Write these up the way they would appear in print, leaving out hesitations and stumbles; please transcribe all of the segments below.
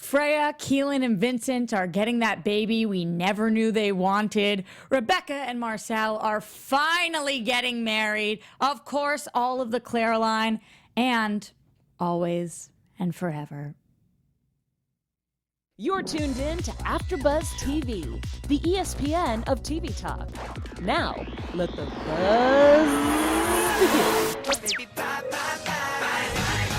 Freya, Keelin, and Vincent are getting that baby we never knew they wanted. Rebekah and Marcel are finally getting married. Of course, all of the Claire line, and always and forever. You're tuned in to AfterBuzz TV, the ESPN of TV talk. Now, let the buzz begin.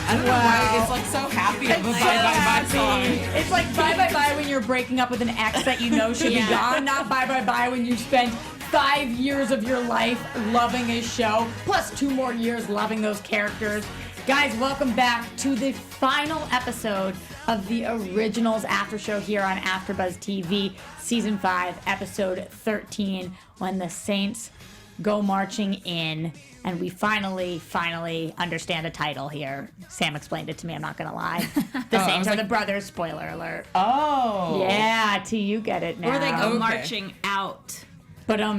I don't know why it's like so happy of a bye song. It's like bye when you're breaking up with an ex that you know should be gone, not bye when you spent 5 years of your life loving a show, plus 2 more years loving those characters. Guys, welcome back to the final episode of the Originals After Show here on AfterBuzz TV, Season 5, Episode 13, when the Saints go marching in, and we finally understand a title here. Sam explained it to me, I'm not going to lie. The Saints are the brothers, spoiler alert. Oh. Yeah, T, you get it now. Or they go marching out. But I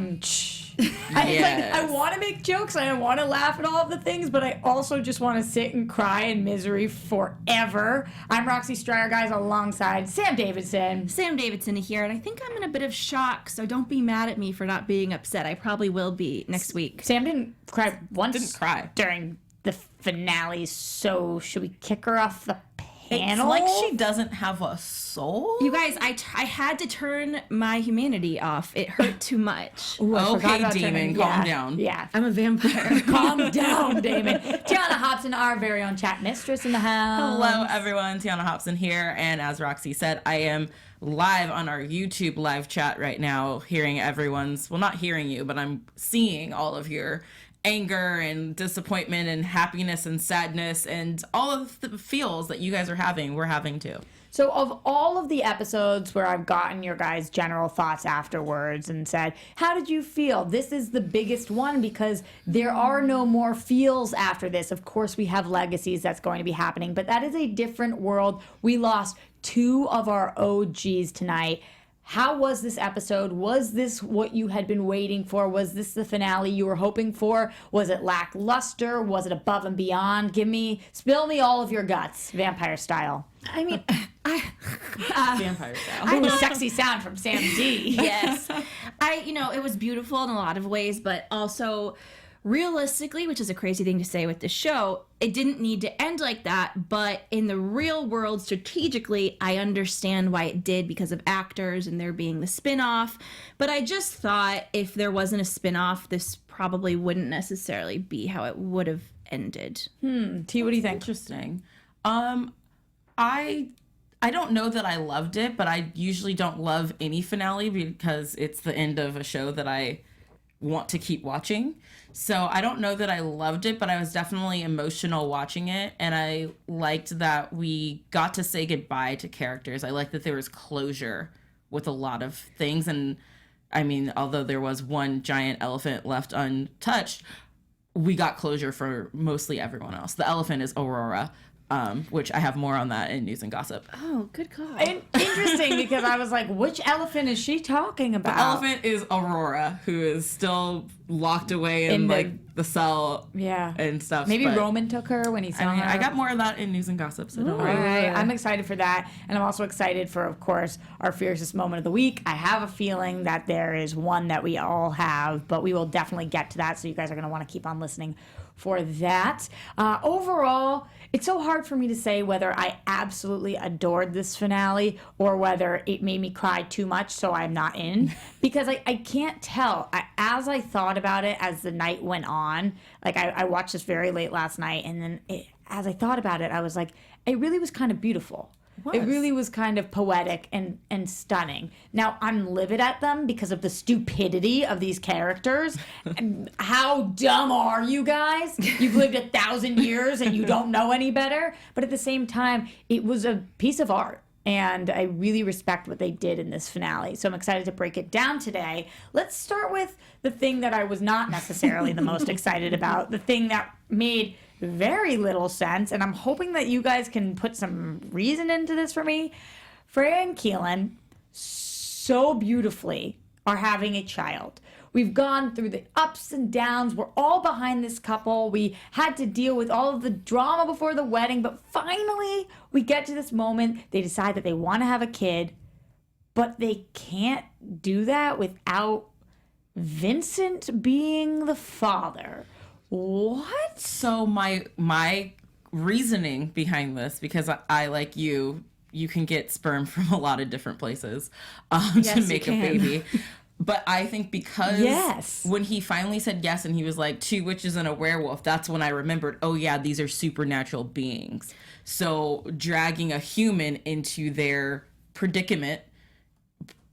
want to make jokes and I want to laugh at all of the things, but I also just want to sit and cry in misery forever. I'm Roxy Striar, guys, alongside Sam Davidson. Sam Davidson here, and I think I'm in a bit of shock, so don't be mad at me for not being upset. I probably will be next week. Sam didn't cry once. Didn't cry during the finale, so should we kick her off the panel? It's like she doesn't have a soul. You guys, I had to turn my humanity off. It hurt too much. Ooh, okay, Damon, calm down. Yeah. I'm a vampire. Calm down, Damon. Tiona Hobson, our very own chat mistress in the house. Hello, everyone. Tiona Hobson here, and as Roxy said, I am live on our YouTube live chat right now, hearing everyone's, well, not hearing you, but I'm seeing all of your anger and disappointment and happiness and sadness and all of the feels that you guys are having, we're having too. So of all of the episodes where I've gotten your guys' general thoughts afterwards and said, how did you feel? This is the biggest one because there are no more feels after this. Of course, we have Legacies that's going to be happening, but that is a different world. We lost 2 of our OGs tonight. How was this episode? Was this what you had been waiting for? Was this the finale you were hoping for? Was it lackluster? Was it above and beyond? Spill me all of your guts, vampire style. I mean, Vampire style. Ooh, sexy sound from Sam D. Yes. It was beautiful in a lot of ways, but also realistically, which is a crazy thing to say with the show, it didn't need to end like that, but in the real world, strategically, I understand why it did because of actors and there being the spin-off, but I just thought if there wasn't a spin-off, this probably wouldn't necessarily be how it would have ended. T, what do you think? Interesting. I don't know that I loved it, but I usually don't love any finale because it's the end of a show that I want to keep watching. So I don't know that I loved it, but I was definitely emotional watching it, and I liked that we got to say goodbye to characters. I liked that there was closure with a lot of things, and I mean, although there was one giant elephant left untouched, we got closure for mostly everyone else. The elephant is Aurora, which I have more on that in news and gossip. Oh, good call. Interesting, because I was like, which elephant is she talking about? The elephant is Aurora, who is still locked away in the cell and stuff. Maybe but, Roman took her when he saw her. I got more of that in news and gossip, so don't worry. Right. I'm excited for that, and I'm also excited for, of course, our fiercest moment of the week. I have a feeling that there is one that we all have, but we will definitely get to that, so you guys are going to want to keep on listening for that. Overall, it's so hard for me to say whether I absolutely adored this finale or whether it made me cry too much, so I'm not in. Because I can't tell. As I thought about it as the night went on, like I watched this very late last night, and then as I thought about it, I was like, it really was kind of beautiful. It really was kind of poetic and stunning. Now, I'm livid at them because of the stupidity of these characters. And how dumb are you guys? You've lived 1,000 years and you don't know any better. But at the same time, it was a piece of art. And I really respect what they did in this finale. So I'm excited to break it down today. Let's start with the thing that I was not necessarily the most excited about. The thing that made very little sense, and I'm hoping that you guys can put some reason into this for me. Freya and Keelin so beautifully are having a child. We've gone through the ups and downs. We're all behind this couple. We had to deal with all of the drama before the wedding, but finally we get to this moment. They decide that they want to have a kid, but they can't do that without Vincent being the father. What? So my reasoning behind this, because I like you can get sperm from a lot of different places to make a baby. But I think because when he finally said yes and he was like 2 witches and a werewolf, that's when I remembered, oh yeah, these are supernatural beings. So dragging a human into their predicament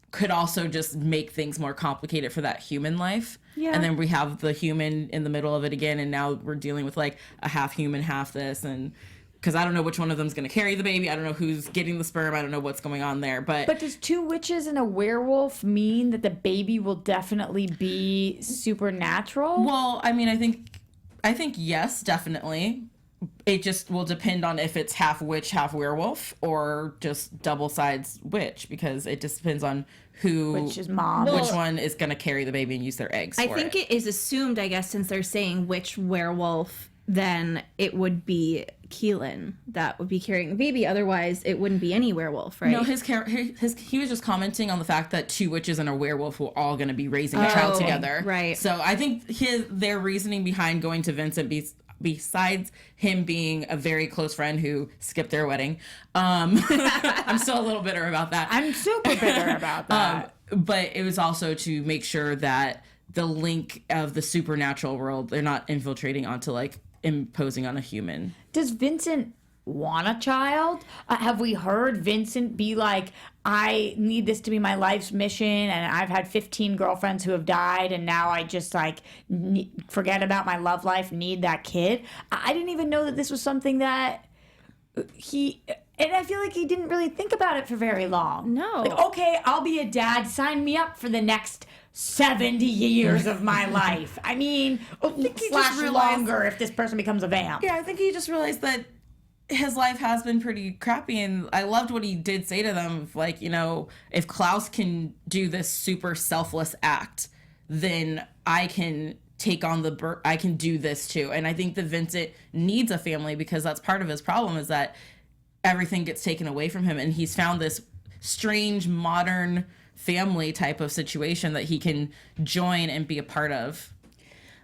could also just make things more complicated for that human life. Yeah. And then we have the human in the middle of it again, and now we're dealing with like a half human, half this, and because I don't know which one of them is going to carry the baby. I don't know who's getting the sperm. I don't know what's going on there. But does 2 witches and a werewolf mean that the baby will definitely be supernatural? Well, I mean, I think yes, definitely. It just will depend on if it's half witch, half werewolf, or just double sides witch, because it just depends on which is mom, which one is going to carry the baby and use their eggs. I think it is assumed, I guess, since they're saying which werewolf, then it would be Keelin that would be carrying the baby. Otherwise, it wouldn't be any werewolf, right? No, he was just commenting on the fact that 2 witches and a werewolf were all going to be raising a child together. Right. So I think their reasoning behind going to Vincent, besides him being a very close friend who skipped their wedding, I'm still a little bitter about that. I'm super bitter about that. But it was also to make sure that the link of the supernatural world, they're not infiltrating onto like imposing on a human. Does Vincent want a child? Have we heard Vincent be like, I need this to be my life's mission, and I've had 15 girlfriends who have died, and now I just like forget about my love life, need that kid? I didn't even know that this was something that and I feel like he didn't really think about it for very long. No. Like, okay, I'll be a dad. Sign me up for the next 70 years of my life. I mean, slash longer if this person becomes a vamp. Yeah, I think he just realized that his life has been pretty crappy, and I loved what he did say to them. Like, you know, if Klaus can do this super selfless act, then I can take on I can do this too. And I think that Vincent needs a family, because that's part of his problem, is that everything gets taken away from him, and he's found this strange modern family type of situation that he can join and be a part of.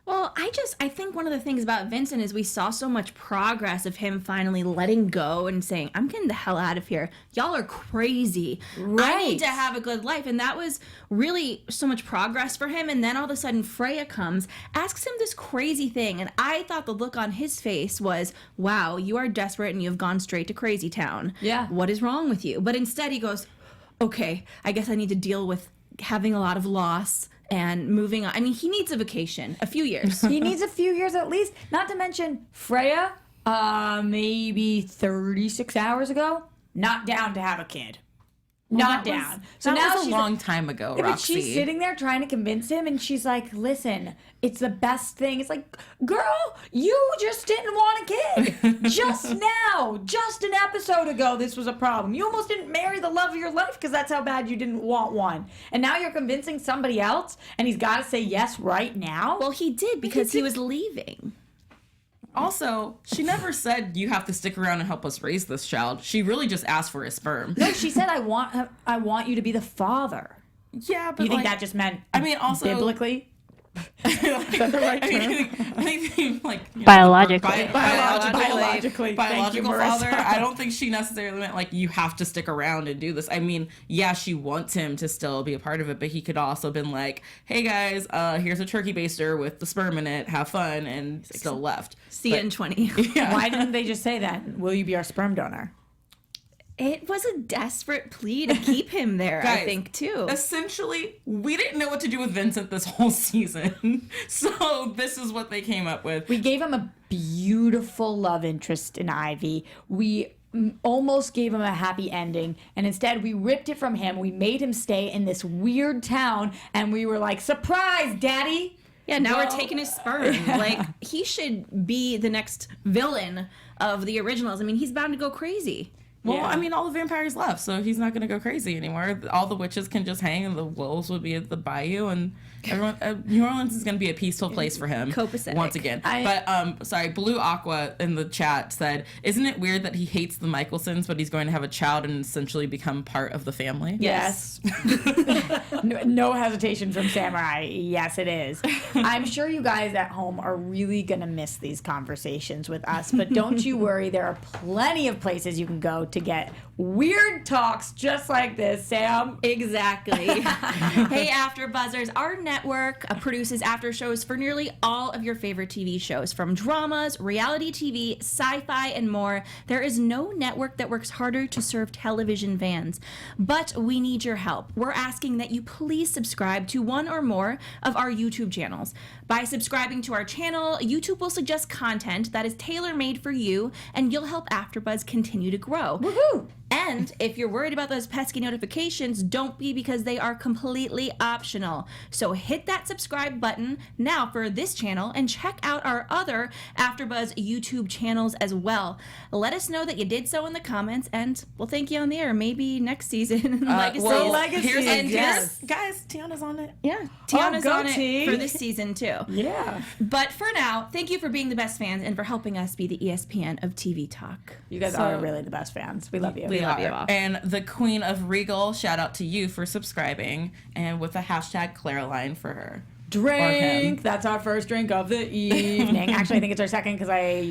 Well, I think one of the things about Vincent is we saw so much progress of him finally letting go and saying, I'm getting the hell out of here. Y'all are crazy. Right. I need to have a good life. And that was really so much progress for him. And then all of a sudden Freya comes, asks him this crazy thing. And I thought the look on his face was, wow, you are desperate and you have gone straight to crazy town. Yeah. What is wrong with you? But instead he goes, okay, I guess I need to deal with having a lot of loss and moving on. I mean, he needs a vacation, a few years. He needs a few years at least. Not to mention Freya, maybe 36 hours ago, not down to have a kid. Not down. So now was a long time ago, yeah, Roxy. But she's sitting there trying to convince him, and she's like, listen, it's the best thing. It's like, girl, you just didn't want a kid. Just now, just an episode ago, this was a problem. You almost didn't marry the love of your life because that's how bad you didn't want one. And now you're convincing somebody else, and he's got to say yes right now? Well, he did, because he was leaving. Also, she never said you have to stick around and help us raise this child. She really just asked for his sperm. No, she said, I want you to be the father. Yeah, but you think that just meant also biblically? Is that the right term? I think like biologically. Biological father. I don't think she necessarily meant like you have to stick around and do this. I mean, yeah, she wants him to still be a part of it, but he could also been like, hey guys, here's a turkey baster with the sperm in it, have fun, and still left. See you in 20. Yeah. Why didn't they just say that? Will you be our sperm donor? It was a desperate plea to keep him there, guys, I think, too. Essentially, we didn't know what to do with Vincent this whole season. So this is what they came up with. We gave him a beautiful love interest in Ivy. We almost gave him a happy ending. And instead, we ripped it from him. We made him stay in this weird town. And we were like, surprise, Daddy! Yeah, now we're taking his sperm. Like, he should be the next villain of the originals. I mean, he's bound to go crazy. Well, Yeah. I mean, all the vampires left, so he's not going to go crazy anymore. All the witches can just hang, and the wolves would be at the bayou, and everyone. New Orleans is going to be a peaceful place for him Copacetic. once again. Sorry, Blue Aqua in the chat said, "Isn't it weird that he hates the Mikaelsons, but he's going to have a child and essentially become part of the family?" Yes. No hesitation from Samurai. Yes, it is. I'm sure you guys at home are really going to miss these conversations with us, but don't you worry. There are plenty of places you can go to get weird talks just like this, Sam. Exactly. Hey, AfterBuzzers, our network produces after shows for nearly all of your favorite TV shows, from dramas, reality TV, sci-fi, and more. There is no network that works harder to serve television fans, but we need your help. We're asking that you please subscribe to one or more of our YouTube channels. By subscribing to our channel, YouTube will suggest content that is tailor-made for you, and you'll help AfterBuzz continue to grow. Woohoo! And if you're worried about those pesky notifications, don't be, because they are completely optional. So hit that subscribe button now for this channel and check out our other AfterBuzz YouTube channels as well. Let us know that you did so in the comments, and we'll thank you on the air. Maybe next season. Legacies. Legacies, Guys, Tiana's on it. Yeah, Tiona's go on it T. for this season too. Yeah. But for now, thank you for being the best fans and for helping us be the ESPN of TV talk. You guys are really the best fans. We love you. We love are. you all. And the Queen of Regal, shout out to you for subscribing, and with a hashtag Claraline for her. Drink. That's our first drink of the evening. Actually, I think it's our second because I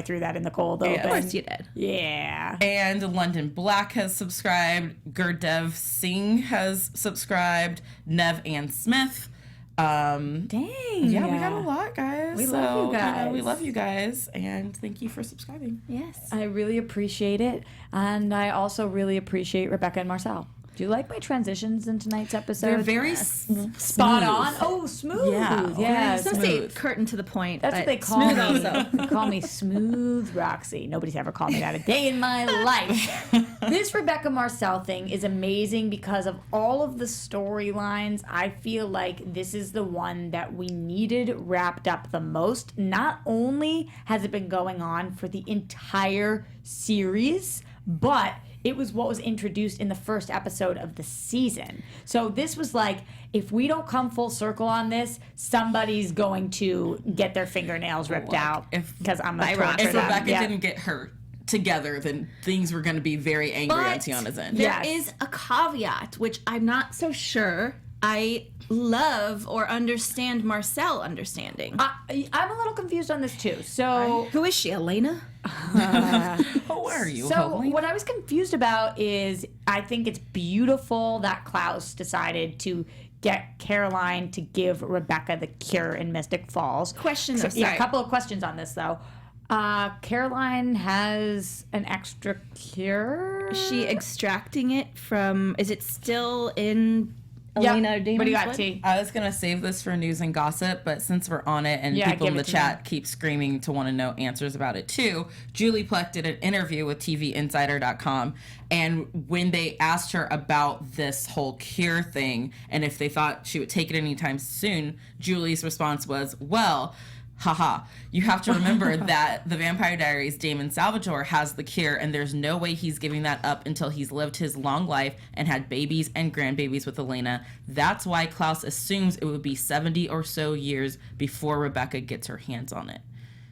threw that in the cold open. Of course you did. Yeah. And London Black has subscribed. Gurdev Singh has subscribed. Nev Ann Smith. Dang. Yeah, we got a lot, guys. We love you guys. we love you guys, and thank you for subscribing. Yes. I really appreciate it. And I also really appreciate Rebekah and Marcel. Do you like my transitions in tonight's episode? They're very spot on. Oh, smooth. Yeah. I was gonna say Smooth. curtain to the point. That's but what they call smooth me. also. They call me Smooth Roxy. Nobody's ever called me that a day in my life. This Rebekah Marcel thing is amazing because of all of the storylines. I feel like this is the one that we needed wrapped up the most. Not only has it been going on for the entire series, but it was what was introduced in the first episode of the season. So this was like, if we don't come full circle on this, somebody's going to get their fingernails ripped out. Because I'm a torture If them. Rebekah Yeah. didn't get hurt together, then things were going to be very angry on But Tiana's end. there Yes. is a caveat, which I'm not so sure I love or understand Marcel understanding. I'm a little confused on this too. So, Who is she, Elena? Oh, where are you? so Holy? what I was confused about is I think it's beautiful that Klaus decided to get Caroline to give Rebekah the cure in Mystic Falls. Question though, Yeah, a sorry. couple of questions on this though. Caroline has an extra cure. Is she extracting it from, is it still in Yep. Elena What do Damon's you got, blood? T? I was gonna save this for news and gossip, but since we're on it and Yeah, people in give the it to chat keep screaming to want to know answers about it too, Julie Pleck did an interview with TVinsider.com, and when they asked her about this whole cure thing and if they thought she would take it anytime soon, Julie's response was, well, haha, you have to remember that the Vampire Diaries Damon Salvatore has the cure, and there's no way he's giving that up until he's lived his long life and had babies and grandbabies with Elena. That's why Klaus assumes it would be 70 or so years before Rebekah gets her hands on it.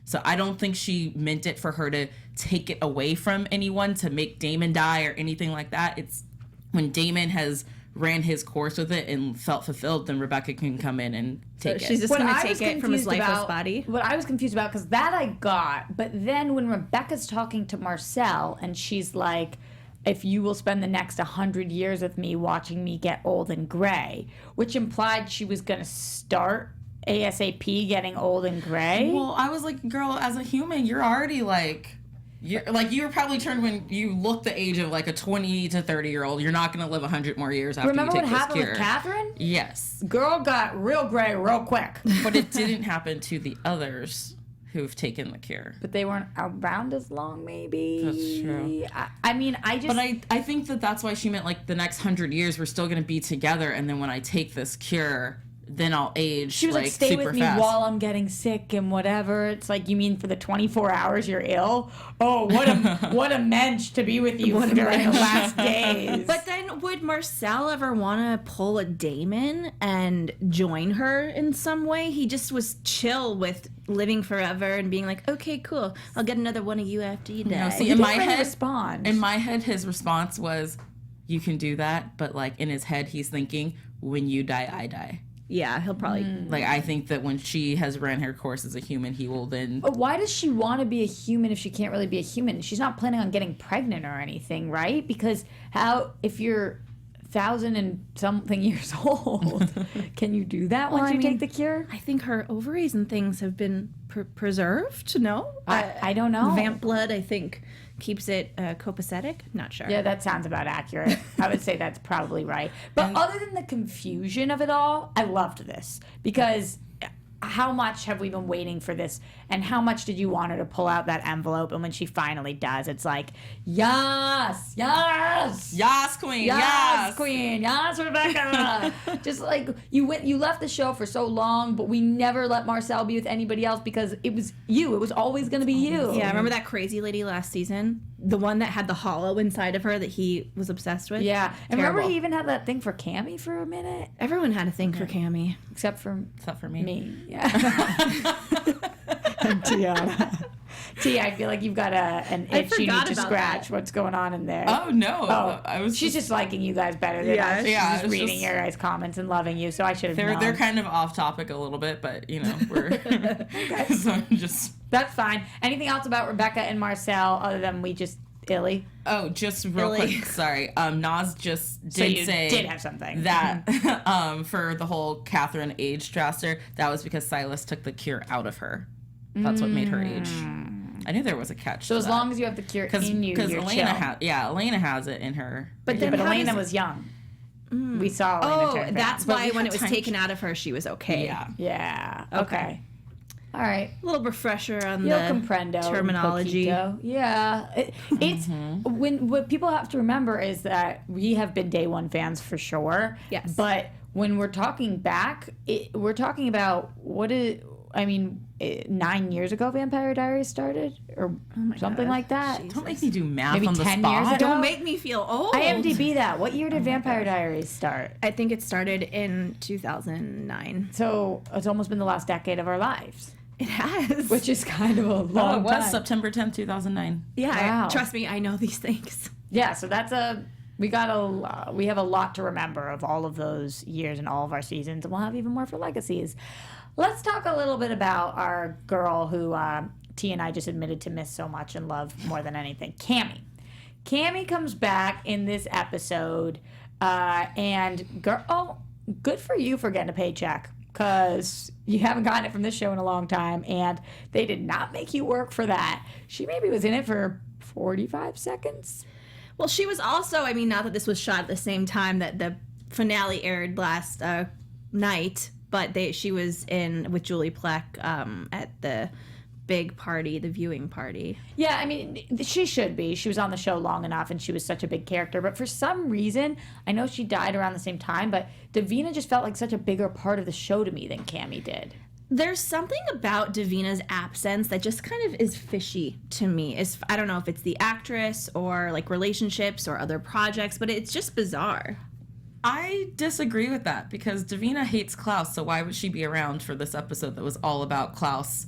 So I don't think she meant it for her to take it away from anyone, to make Damon die or anything like that. It's when Damon has ran his course with it and felt fulfilled, then Rebekah can come in and take She's it. just What going I to was take it from his confused lifeless about- body. What I was confused about, because that I got, but then when Rebekah's talking to Marcel and she's like, if you will spend the next 100 years with me watching me get old and gray, which implied she was going to start ASAP getting old and gray. Well, I was like, girl, as a human, you're already like, you were probably turned when you look the age of like a 20 to 30-year-old. You're not going to live 100 more years after Remember you what take this happened cure. with Catherine? Yes. Girl got real gray real quick. But it didn't happen to the others who've taken the cure. But they weren't around as long, maybe. That's true. I mean, I just... But I think that's why she meant like the next 100 years we're still going to be together, and then when I take this cure, then I'll age. She was like, stay super with me fast. while I'm getting sick and whatever. It's like, you mean for the 24 hours you're ill? Oh, what a mensch to be with you during the last days. But then would Marcel ever want to pull a Damon and join her in some way? He just was chill with living forever and being like, okay, cool, I'll get another one of you after you die. No, see, He in didn't my really head, respond. in my head, his response was, "You can do that," but like in his head, he's thinking, "When you die, I die." Yeah, he'll probably... Like, I think that when she has ran her course as a human, he will then... But why does she want to be a human if she can't really be a human? She's not planning on getting pregnant or anything, right? Because if you're 1,000 and something years old, can you do that once you take the cure? I think her ovaries and things have been preserved, no? I don't know. Vamp blood, I think, keeps it copacetic. Not sure. Yeah, that sounds about accurate. I would say that's probably right. But other than the confusion of it all, I loved this because how much have we been waiting for this, and how much did you want her to pull out that envelope? And when she finally does, it's like, yes, yes, Yas, queen, yes, yas! queen, yes, Rebekah. Just like you left the show for so long, but we never let Marcel be with anybody else because it was you. It was always going to be you. Yeah, remember that crazy lady last season? The one that had the hollow inside of her that he was obsessed with? Yeah, and Terrible. remember he even had that thing for Cammy for a minute, Everyone had a thing for Cammy. except for Except for me. me. Yeah. And Tiona. T, I feel like you've got an I itch you need forgot to about scratch. that. What's going on in there? Oh, no. Oh, I was she's just liking you guys better than Yeah, us. She's yeah, just it's reading just- your guys' comments and loving you, so I should have known. They're kind of off topic a little bit, but, you know, we're... So I'm just... That's fine. Anything else about Rebekah and Marcel other than we just illy? Oh, just real Really? quick, sorry. Nas just So did you say did have something. that for the whole Catherine age draster, that was because Silas took the cure out of her. That's what made her age. I knew there was a catch. So as long as you have the cure in you, because you're Elena chill. Elena has it in her. But Yeah, then but how Elena does- was young. We saw Elena Oh, turn that's brown. why when had it was time taken out of her, she was okay. Yeah. Yeah. Okay. All right. A little refresher on Yo the comprendo. terminology. Poquito. Yeah. It's when what people have to remember is that we have been day one fans for sure. Yes. But when we're talking back, we're talking about 9 years ago Vampire Diaries started or something God. like that. Jeez. Don't make me do math Maybe on the 10 spot. years ago? Don't make me feel old. IMDb that. What year did Vampire Diaries start? I think it started in 2009. So it's almost been the last decade of our lives, It has. which is kind of a Oh, long it was time. September 10th, 2009. yeah, Wow. trust me, I know these things. Yeah, so we have a lot to remember of all of those years and all of our seasons, and we'll have even more for Legacies. Let's talk a little bit about our girl who T and I just admitted to miss so much and love more than anything, Cammy. Cammy comes back in this episode, and good for you for getting a paycheck, because you haven't gotten it from this show in a long time, and they did not make you work for that. She maybe was in it for 45 seconds. Well, she was also, I mean, not that this was shot at the same time that the finale aired last night, but she was in with Julie Plec at the big party, the viewing party. Yeah, I mean, she should be. She was on the show long enough, and she was such a big character. But for some reason, I know she died around the same time, but Davina just felt like such a bigger part of the show to me than Cammy did. There's something about Davina's absence that just kind of is fishy to me. I don't know if it's the actress or like relationships or other projects, but it's just bizarre. I disagree with that because Davina hates Klaus, so why would she be around for this episode that was all about Klaus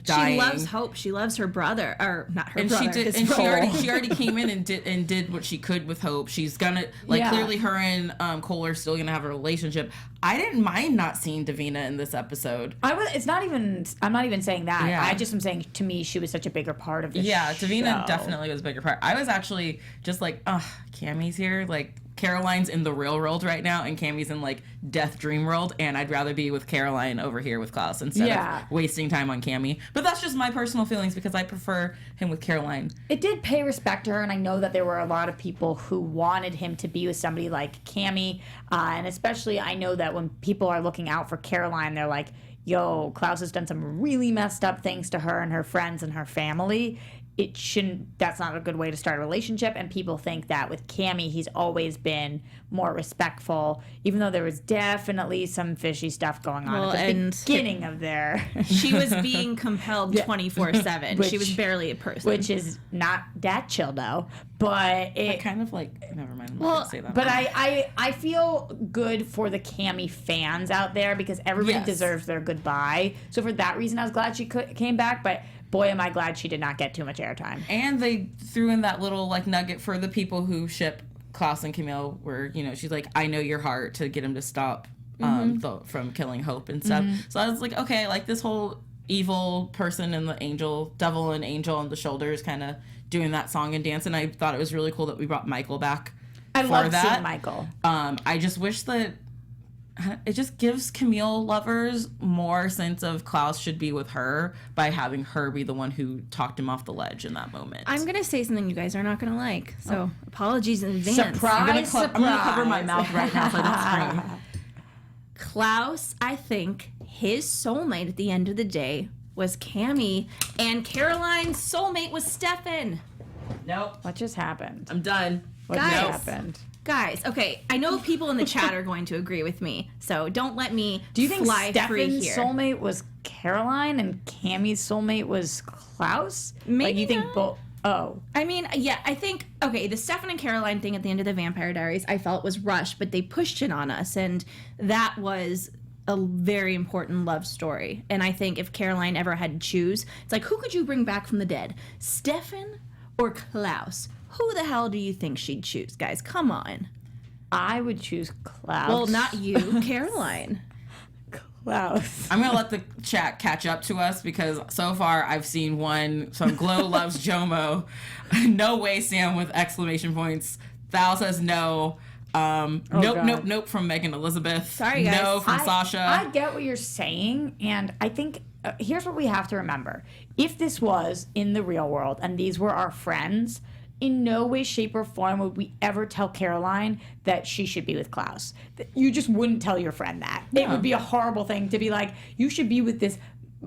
dying? She loves Hope. She loves her brother, or not her And brother. she did, his and she role. already came in and did what she could with Hope. She's gonna Yeah. clearly her and Cole are still gonna have a relationship. I didn't mind not seeing Davina in this episode. I'm not even saying that. Yeah. I just am saying, to me, she was such a bigger part of the Yeah, show. Davina definitely was a bigger part. I was actually just like, Cammy's here. Like, Caroline's in the real world right now, and Cammy's in, like, Death Dream World, and I'd rather be with Caroline over here with Klaus instead Yeah. of wasting time on Cammy. But that's just my personal feelings because I prefer him with Caroline. It did pay respect to her, and I know that there were a lot of people who wanted him to be with somebody like Cammy, and especially I know that when people are looking out for Caroline, they're like, yo, Klaus has done some really messed up things to her and her friends and her family. that's not a good way to start a relationship. And people think that with Cammy, he's always been more respectful, even though there was definitely some fishy stuff going on at the beginning of their. She was being compelled 24/7. She was barely a person. Which is not that chill though. But it kind of like, never mind. I'm not gonna say that. But I feel good for the Cammy fans out there because everybody deserves their goodbye. So for that reason, I was glad she came back. But boy, am I glad she did not get too much airtime. And they threw in that little like nugget for the people who ship Klaus and Camille, where she's like, "I know your heart," to get him to stop from killing Hope and stuff. So I was like, okay, like this whole evil person and the devil and angel on the shoulders, kind of doing that song and dance. And I thought it was really cool that we brought Michael back. I love seeing Michael. I just wish that it just gives Camille lovers more sense of Klaus should be with her by having her be the one who talked him off the ledge in that moment. I'm going to say something you guys are not going to like. So apologies in advance. Surprise. I'm going to cover my mouth right now so I don't scream. Klaus, I think his soulmate at the end of the day was Cammy, and Caroline's soulmate was Stefan. Nope. What just happened? I'm done. What just happened? Guys, okay, I know people in the chat are going to agree with me, so don't let me Do you think fly free Stefan's here. soulmate was Caroline and Cammy's soulmate was Klaus? Maybe like you think not. both? Oh, I mean, yeah, I think, okay, the Stefan and Caroline thing at the end of the Vampire Diaries, I felt was rushed, but they pushed it on us, and that was a very important love story. And I think if Caroline ever had to choose, it's like, who could you bring back from the dead? Stefan or Klaus? Who the hell do you think she'd choose, guys? Come on. I would choose Klaus. Well, not you, Caroline. Klaus. I'm going to let the chat catch up to us because so far I've seen some Glow loves Jomo. No way, Sam, with exclamation points. Thal says no. Nope from Megan Elizabeth. Sorry, guys. No from Sasha. I get what you're saying, and I think here's what we have to remember. If this was in the real world and these were our friends, in no way, shape, or form would we ever tell Caroline that she should be with Klaus. You just wouldn't tell your friend that. No. It would be a horrible thing to be like, you should be with this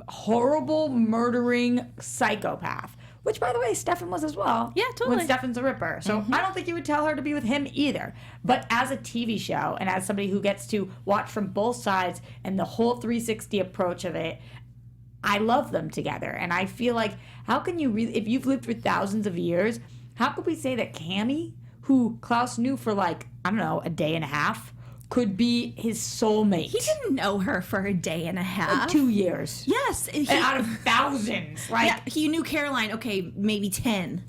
horrible, murdering psychopath. Which, by the way, Stefan was as well. Yeah, totally. When Stefan's a ripper. So I don't think you would tell her to be with him either. But as a TV show and as somebody who gets to watch from both sides and the whole 360 approach of it, I love them together. And I feel like, how can you really, if you've lived for thousands of years, how could we say that Cammy, who Klaus knew for like, I don't know, a day and a half, could be his soulmate? He didn't know her for a day and a half. Like 2 years. Yes. And out of thousands. Like, yeah, he knew Caroline, okay, maybe 10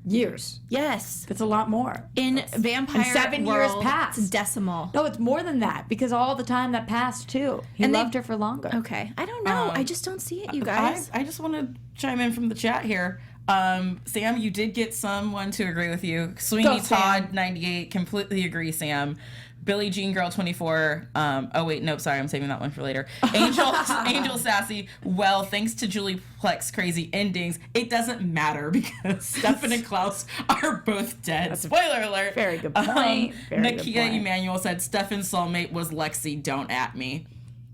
years. Yes. That's a lot more. In Vampire and 7 world, years passed. It's decimal. No, it's more than that because all the time that passed too. He loved her for longer. Okay. I don't know. I just don't see it, you guys. I just want to chime in from the chat here. Sam, you did get someone to agree with you. Sweeney Todd 98 completely agree, Sam. Billie Jean Girl 24. Oh wait, nope, sorry, I'm saving that one for later. Angel Sassy. Well, thanks to Julie Plex crazy endings, it doesn't matter because Stefan and Klaus are both dead. Spoiler alert. Very good point. Nakia Emanuel said Stefan's soulmate was Lexi. Don't at me.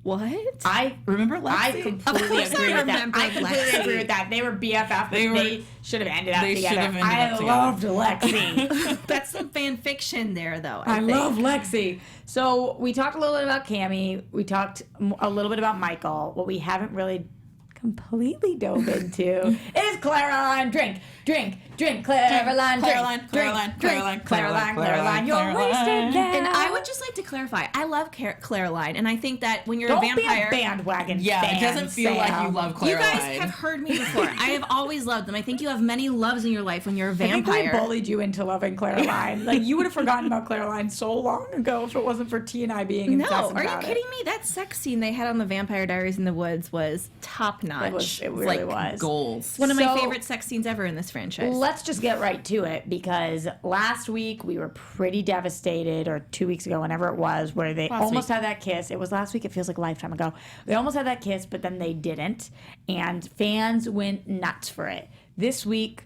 What? I remember Lexi. I completely agree with that. I completely agree with that. They were BFF. They should have ended up together. I loved Lexi. That's some fan fiction there, though. I love Lexi. So we talked a little bit about Cammy. We talked a little bit about Michael. What we haven't really completely dove into is Claraline. Drink. Claraline. You're wasted now. And I would just like to clarify, I love Claraline, and I think that when you're Don't a vampire, be a bandwagon yeah, fan, it doesn't feel like you love Claraline. You guys have heard me before. I have always loved them. I think you have many loves in your life when you're a vampire. I think we bullied you into loving Claraline. Like, you would have forgotten about Claraline so long ago if it wasn't for T and I being incessant No, are you about kidding me? That sex scene they had on the Vampire Diaries in the woods was top notch. It really was. Goals. One of my favorite sex scenes ever in this franchise. Let's just get right to it because last week we were pretty devastated, or 2 weeks ago, whenever it was, where they almost had that kiss. It was last week. It feels like a lifetime ago. They almost had that kiss, but then they didn't. And fans went nuts for it. This week,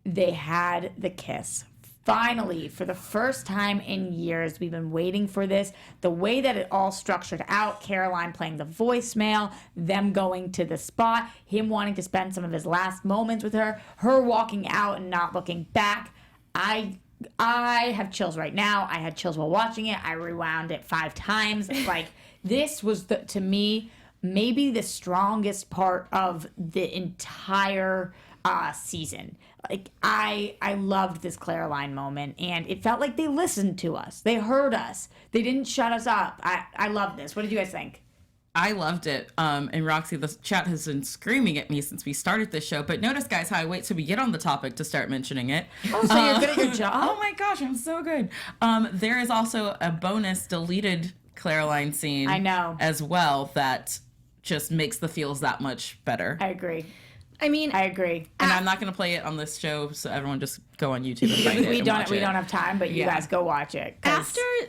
they had the kiss. finally, for the first time in years, we've been waiting for this. The way that it all structured out, Caroline playing the voicemail, them going to the spot, him wanting to spend some of his last moments with her walking out and not looking back. I have chills right now. I had chills while watching it. I rewound it 5 times. Like, this was, to me, maybe the strongest part of the entire season. Like, I loved this Caroline moment, and it felt like they listened to us. They heard us. They didn't shut us up. I love this. What did you guys think? I loved it. And Roxy, the chat has been screaming at me since we started this show. But notice, guys, how I wait till we get on the topic to start mentioning it. Oh, so you're good at your job? Oh my gosh, I'm so good. There is also a bonus deleted Caroline scene. I know. As well, that just makes the feels that much better. I agree. I mean, I agree. And I'm not going to play it on this show, so everyone just go on YouTube and find it. We and don't watch it. have time, but you guys go watch it.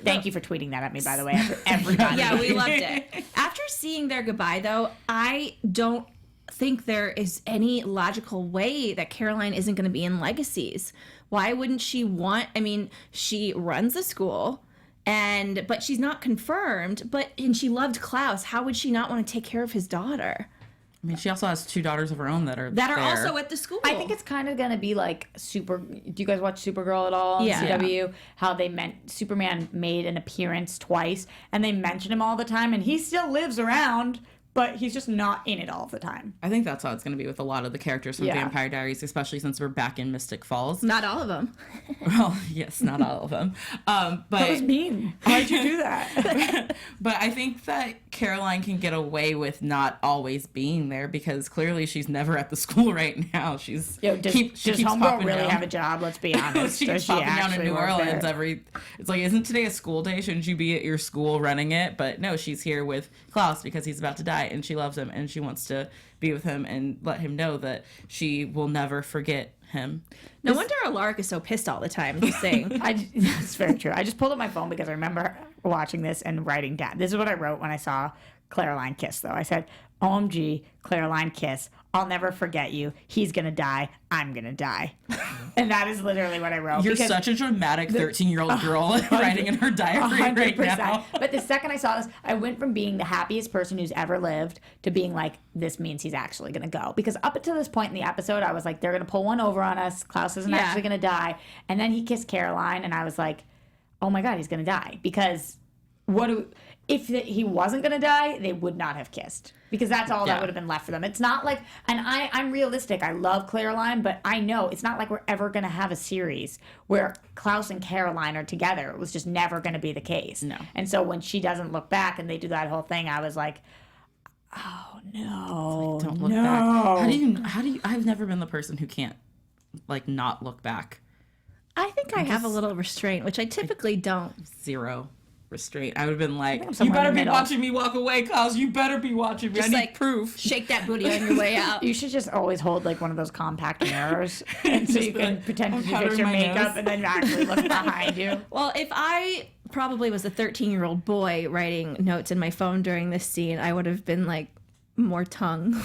Thank you for tweeting that at me, by the way, after everybody. Yeah, we loved it. After seeing their goodbye, though, I don't think there is any logical way that Caroline isn't going to be in Legacies. Why wouldn't she want? I mean, she runs a school, but she's not confirmed. And she loved Klaus. How would she not want to take care of his daughter? I mean, she also has 2 daughters of her own that are there. also at the school. I think it's kind of going to be like do you guys watch Supergirl at all? Yeah. On CW? How Superman made an appearance twice, and they mention him all the time, and he still lives around, but he's just not in it all the time. I think that's how it's going to be with a lot of the characters from Vampire Diaries, especially since we're back in Mystic Falls. Not all of them. Well, yes, not all of them. But That was mean. Why'd you do that? But I think that Caroline can get away with not always being there because clearly she's never at the school right now. Does Homegirl really have a job? Let's be honest. She keeps Does popping down in New Orleans there? It's like, isn't today a school day? Shouldn't you be at your school running it? But no, she's here with Klaus because he's about to die and she loves him and she wants to be with him and let him know that she will never forget him. No wonder Alaric is so pissed all the time. Just saying. That's very true. I just pulled up my phone because I remember watching this and writing down. This is what I wrote when I saw Caroline kiss, though. I said, OMG, Caroline kiss. I'll never forget you. He's going to die. I'm going to die. And that is literally what I wrote. You're such a dramatic 13-year-old girl writing in her diary 100%. right now. But the second I saw this, I went from being the happiest person who's ever lived to being like, this means he's actually going to go. Because up until this point in the episode, I was like, they're going to pull one over on us. Klaus isn't actually going to die. And then he kissed Caroline, and I was like, oh my God, he's going to die. Because if he wasn't going to die, they would not have kissed. Because that's all that would have been left for them. It's not like, and I'm realistic. I love Caroline, but I know it's not like we're ever going to have a series where Klaus and Caroline are together. It was just never going to be the case. No. And so when she doesn't look back and they do that whole thing, I was like, oh no, Don't look back. How do you, I've never been the person who can't, like, not look back. I think I have a little restraint, which I typically don't. Zero restraint. I would have been like, you somewhere in better the be middle. watching me walk away, Klaus. You better be watching me. Just I need like proof. Shake that booty on your way out. You should just always hold like one of those compact mirrors, and so you can pretend to powdering fix your my makeup nose. and then actually look behind you. Well, if I probably was a 13-year-old boy writing notes in my phone during this scene, I would have been like, more tongue.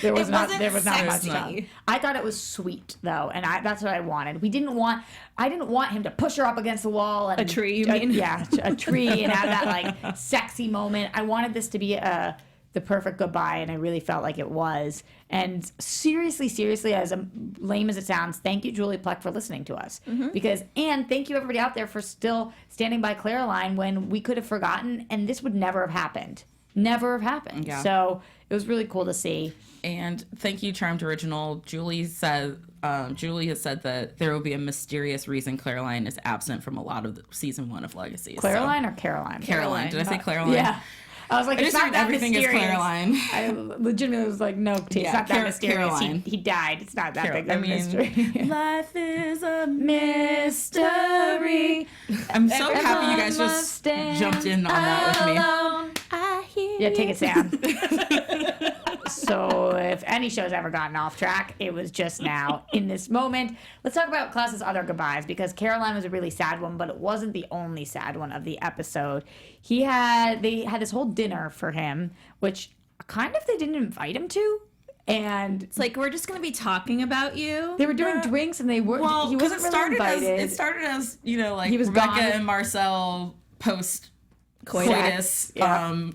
There was not wasn't much sexy. tongue. I thought it was sweet though, and that's what I wanted. I didn't want him to push her up against the wall and A tree, you mean? Yeah, a tree and have that like sexy moment. I wanted this to be the perfect goodbye, and I really felt like it was. And seriously, as lame as it sounds, thank you, Julie Pleck, for listening to us. And thank you everybody out there for still standing by Caroline when we could have forgotten, and this would never have happened. Yeah. So it was really cool to see. And thank you, Charmed Original. Julie has said that there will be a mysterious reason Caroline is absent from a lot of the season 1 of Legacies. Caroline or Caroline? Caroline. Did I say Caroline? Yeah. I was like, I it's just not heard that everything is mysterious. Caroline. I legitimately was like, no, T, it's not that mysterious. Caroline. He died. It's not that big of a I mean, mystery. life is a mystery. I'm so happy you guys just jumped in on that with me. Yeah, take it down. So if any show's ever gotten off track, it was just now in this moment. Let's talk about Klaus's other goodbyes, because Caroline was a really sad one, but it wasn't the only sad one of the episode. They had this whole dinner for him, which kind of they didn't invite him to. And It's like, we're just going to be talking about you. they were doing drinks, and he Well, because wasn't really invited. it started as like He was Rebekah gone. and Marcel post coitus,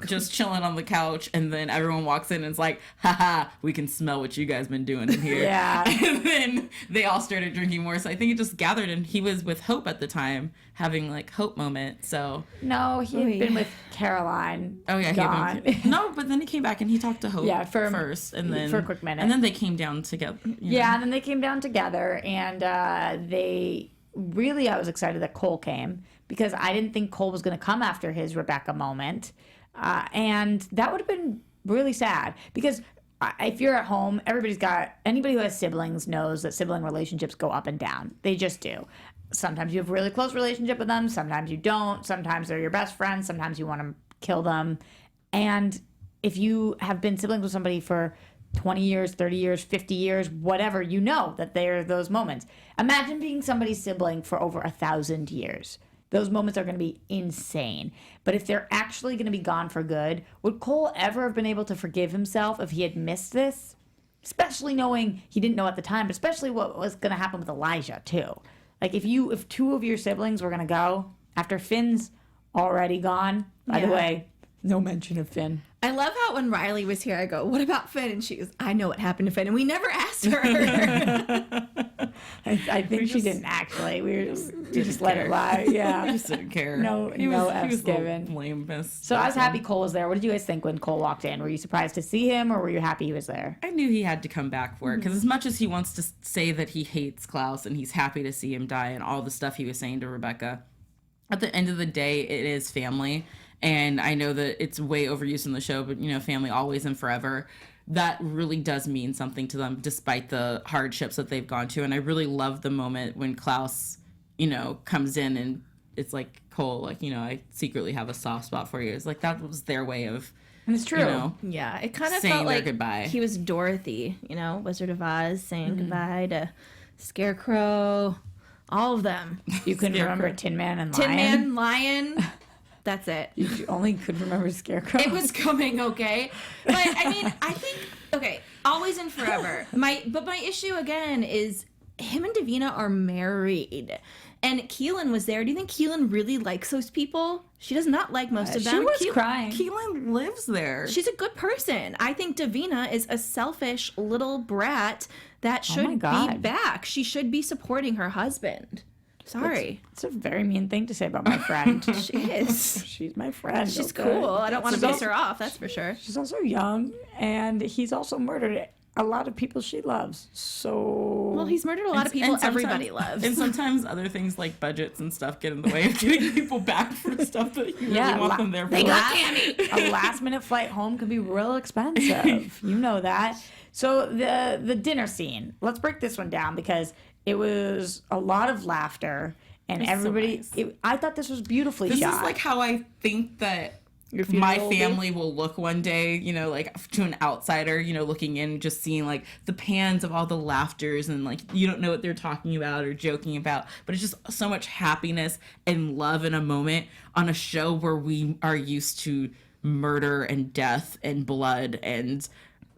just chilling on the couch, and then everyone walks in and it's like, haha, we can smell what you guys been doing in here. Yeah. And then they all started drinking more, so I think it just gathered, and he was with Hope at the time, having like Hope moment, so. No, he had been with Caroline. Oh yeah, gone. No, but then he came back and he talked to Hope first, and then for a quick minute. and then they came down together. Yeah, and then they came down together, and I was excited that Cole came, because I didn't think Cole was going to come after his Rebekah moment. And that would have been really sad, because if you're at home, anybody who has siblings knows that sibling relationships go up and down. They just do. Sometimes you have a really close relationship with them. Sometimes you don't. Sometimes they're your best friends. Sometimes you want to kill them. And if you have been siblings with somebody for 20 years, 30 years, 50 years, whatever, you know that there are those moments. Imagine being somebody's sibling for over 1,000 years. Those moments are going to be insane. But if they're actually going to be gone for good, would Cole ever have been able to forgive himself if he had missed this? Especially knowing he didn't know at the time, but especially what was going to happen with Elijah too. Like if two of your siblings were going to go after Finn's already gone. By the way, no mention of Finn. I love how when Riley was here, I go, what about Finn? And she goes, I know what happened to Finn. And we never asked her. I think she didn't actually. We just let it lie. Yeah. Just didn't care. He was given. Lamest. So I was happy Cole was there. What did you guys think when Cole walked in? Were you surprised to see him, or were you happy he was there? I knew he had to come back for it, because as much as he wants to say that he hates Klaus and he's happy to see him die and all the stuff he was saying to Rebekah, at the end of the day, it is family. And I know that it's way overused in the show, but, family always and forever. That really does mean something to them, despite the hardships that they've gone to. And I really love the moment when Klaus, comes in and it's like, Cole, I secretly have a soft spot for you. It's like, that was their way of, And it's true. Yeah, it kind of saying felt their like goodbye. he was Dorothy, Wizard of Oz, saying goodbye to Scarecrow, all of them. You couldn't remember Tin Man and Lion? Tin Man, Lion. That's it. You only could remember Scarecrow. It was coming, okay? But I think, okay, always and forever. But my issue again is him and Davina are married. And Keelin was there. Do you think Keelin really likes those people? She does not like most of them. She was crying. Keelin lives there. She's a good person. I think Davina is a selfish little brat that should be back. She should be supporting her husband. Sorry. It's a very mean thing to say about my friend. She is. She's my friend. She's okay? cool. I don't want to She's piss her off, that's for sure. She's also young, and he's also murdered a lot of people she loves. So. Well, he's murdered a lot of people everybody loves. And sometimes other things like budgets and stuff get in the way of getting people back for stuff that you really want them there for. A last-minute flight home can be real expensive. You know that. So the dinner scene. Let's break this one down, because it was a lot of laughter, and everybody. So nice. I thought this was beautifully shot. This is like how I think that my family will look one day, like to an outsider, looking in, just seeing like the pans of all the laughters, and like you don't know what they're talking about or joking about, but it's just so much happiness and love in a moment on a show where we are used to murder and death and blood and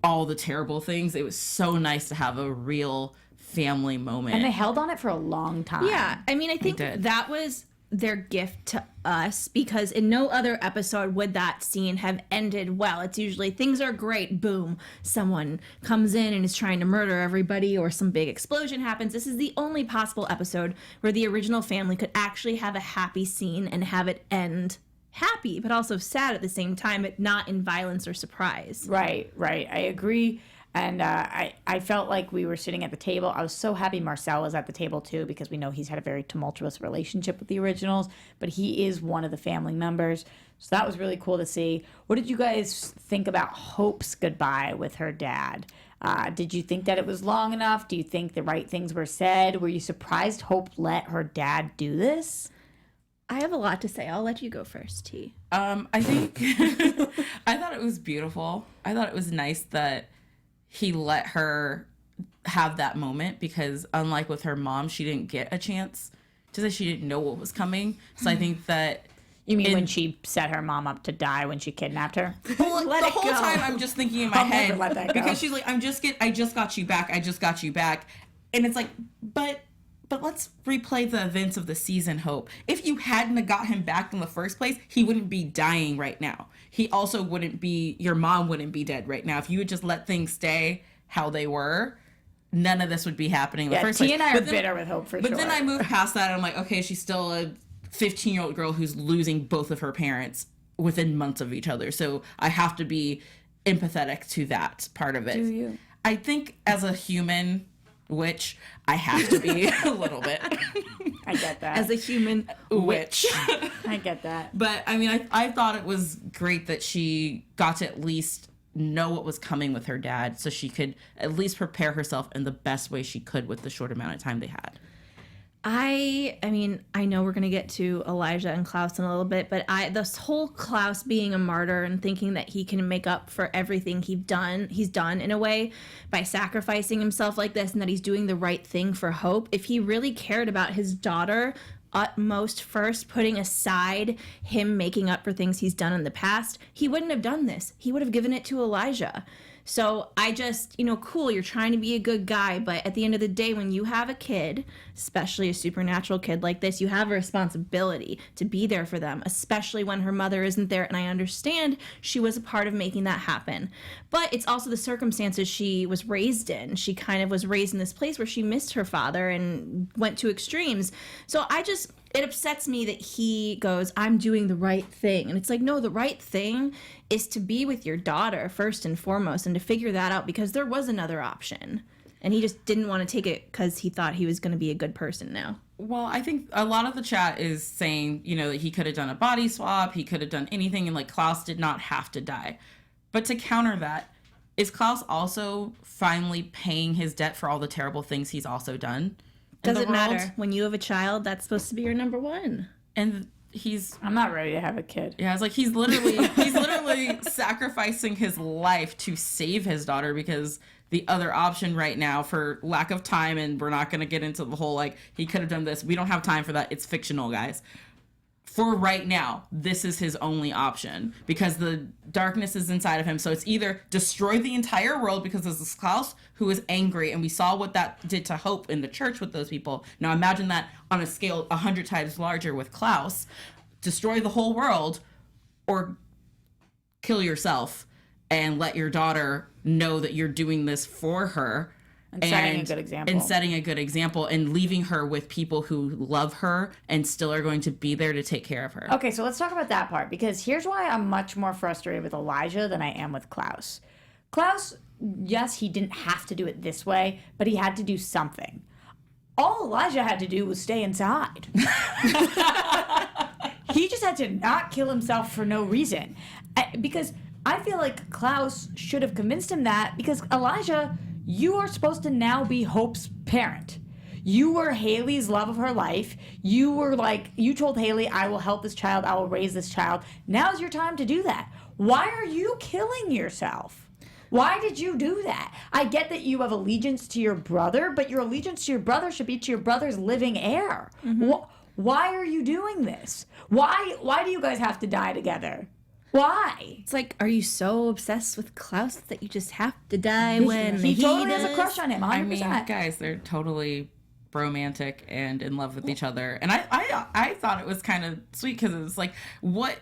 all the terrible things. It was so nice to have a real family moment. And they held on it for a long time. Yeah, I think that was their gift to us, because in no other episode would that scene have ended well. It's usually things are great, boom, someone comes in and is trying to murder everybody, or some big explosion happens. This is the only possible episode where the original family could actually have a happy scene and have it end happy, but also sad at the same time, but not in violence or surprise. Right. I agree. And I felt like we were sitting at the table. I was so happy Marcel was at the table too, because we know he's had a very tumultuous relationship with the originals, but he is one of the family members. So that was really cool to see. What did you guys think about Hope's goodbye with her dad? Did you think that it was long enough? Do you think the right things were said? Were you surprised Hope let her dad do this? I have a lot to say. I'll let you go first, T. I think I thought it was beautiful. I thought it was nice that he let her have that moment, because unlike with her mom, she didn't get a chance to say, she didn't know what was coming. So I think that, You mean when she set her mom up to die when she kidnapped her? Well, Let the it whole go. time I'm just thinking in my I'll never head let that go. because she's like, I just got you back. I just got you back. And it's like, but let's replay the events of the season, Hope. If you hadn't have got him back in the first place, he wouldn't be dying right now. He also wouldn't be, your mom wouldn't be dead right now. If you would just let things stay how they were, none of this would be happening in the first place. T and I are But then- bitter with Hope for sure. But then I moved past that and I'm like, okay, she's still a 15-year-old girl who's losing both of her parents within months of each other. So I have to be empathetic to that part of it. Do you? I think as a human, which I have to be a little bit, I get that. As a human which. I get that. But I mean, I thought it was great that she got to at least know what was coming with her dad so she could at least prepare herself in the best way she could with the short amount of time they had. I mean, I know we're gonna get to Elijah and Klaus in a little bit, but this whole Klaus being a martyr and thinking that he can make up for everything he's done in a way by sacrificing himself like this, and that he's doing the right thing for Hope. If he really cared about his daughter utmost first, putting aside him making up for things he's done in the past, he wouldn't have done this. He would have given it to Elijah. So I just, cool, you're trying to be a good guy, but at the end of the day, when you have a kid, especially a supernatural kid like this, you have a responsibility to be there for them, especially when her mother isn't there. And I understand she was a part of making that happen. But it's also the circumstances she was raised in. She kind of was raised in this place where she missed her father and went to extremes. So it upsets me that he goes, I'm doing the right thing. And it's like, no, the right thing is to be with your daughter first and foremost and to figure that out, because there was another option. And he just didn't want to take it because he thought he was going to be a good person now. Well, I think a lot of the chat is saying, that he could have done a body swap, he could have done anything, and like Klaus did not have to die. But to counter that, is Klaus also finally paying his debt for all the terrible things he's also done? Doesn't matter. When you have a child, that's supposed to be your number one. And I'm not ready to have a kid. yeah, it's like he's literally sacrificing his life to save his daughter, because the other option right now, for lack of time, and we're not going to get into the whole like he could have done this, we don't have time for that, it's fictional, guys. For right now, this is his only option because the darkness is inside of him. So it's either destroy the entire world, because this is Klaus who is angry, and we saw what that did to Hope in the church with those people. Now imagine that on a scale 100 times larger with Klaus. Destroy the whole world, or kill yourself and let your daughter know that you're doing this for her. And setting a good example. And setting a good example and leaving her with people who love her and still are going to be there to take care of her. Okay, so let's talk about that part, because here's why I'm much more frustrated with Elijah than I am with Klaus. Klaus, yes, he didn't have to do it this way, but he had to do something. All Elijah had to do was stay inside. He just had to not kill himself for no reason. Because I feel like Klaus should have convinced him that, because Elijah, you are supposed to now be Hope's parent. You were Hayley's love of her life. You were like, you told Hayley, I will help this child, I will raise this child. Now's your time to do that. Why are you killing yourself? Why did you do that? I get that you have allegiance to your brother, but your allegiance to your brother should be to your brother's living heir. Mm-hmm. Why are you doing this? Why do you guys have to die together? Why? It's like, are you so obsessed with Klaus that you just have to die when he totally does? has a crush on him, 100%. I mean, guys, they're totally romantic and in love with each other. And I thought it was kind of sweet, because it was like, what